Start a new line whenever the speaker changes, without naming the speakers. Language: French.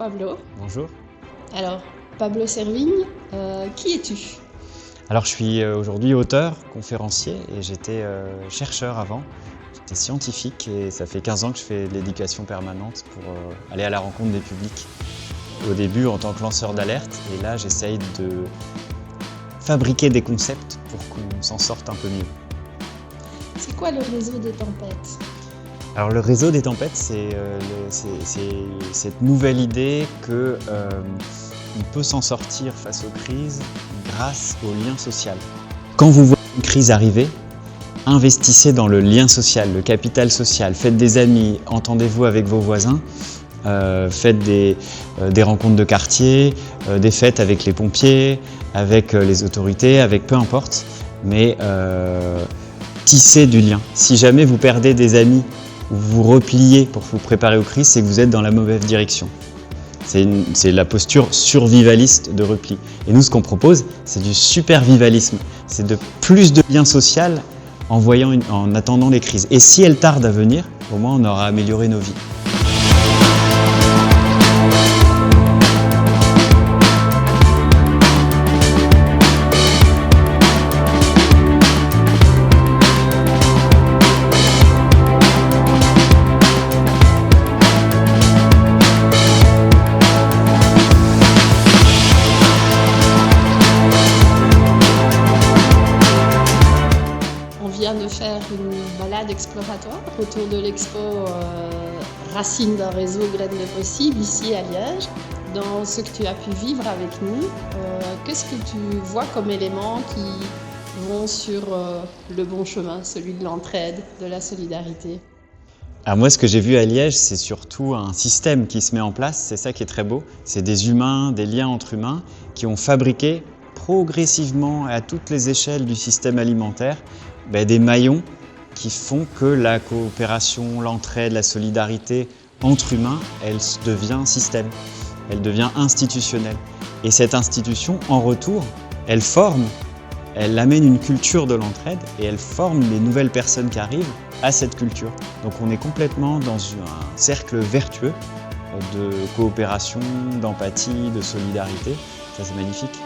Pablo.
Bonjour.
Alors, Pablo Servigne, qui es-tu?
Alors je suis aujourd'hui auteur, conférencier et j'étais chercheur avant. J'étais scientifique et ça fait 15 ans que je fais de l'éducation permanente pour aller à la rencontre des publics. Au début en tant que lanceur d'alerte et là j'essaye de fabriquer des concepts pour qu'on s'en sorte un peu mieux.
C'est quoi le réseau des tempêtes?
Alors le réseau des tempêtes, c'est cette nouvelle idée que on peut s'en sortir face aux crises grâce au lien social. Quand vous voyez une crise arriver, investissez dans le lien social, le capital social. Faites des amis, entendez-vous avec vos voisins, faites des rencontres de quartier, des fêtes avec les pompiers, avec les autorités, avec peu importe, mais tissez du lien. Si jamais vous perdez des amis ou vous repliez pour vous préparer aux crises, c'est que vous êtes dans la mauvaise direction. C'est la posture survivaliste de repli. Et nous, ce qu'on propose, c'est du supervivalisme. C'est de plus de lien social en attendant les crises. Et si elles tardent à venir, au moins on aura amélioré nos vies.
On vient de faire une balade exploratoire autour de l'expo Racines d'un réseau graines de possible ici à Liège. Dans ce que tu as pu vivre avec nous, qu'est-ce que tu vois comme éléments qui vont sur le bon chemin, celui de l'entraide, de la solidarité?
Alors moi, ce que j'ai vu à Liège, c'est surtout un système qui se met en place, c'est ça qui est très beau. C'est des humains, des liens entre humains qui ont fabriqué progressivement à toutes les échelles du système alimentaire des maillons qui font que la coopération, l'entraide, la solidarité entre humains, elle devient système, elle devient institutionnelle. Et cette institution, en retour, elle amène une culture de l'entraide et elle forme les nouvelles personnes qui arrivent à cette culture. Donc on est complètement dans un cercle vertueux de coopération, d'empathie, de solidarité. Ça, c'est magnifique.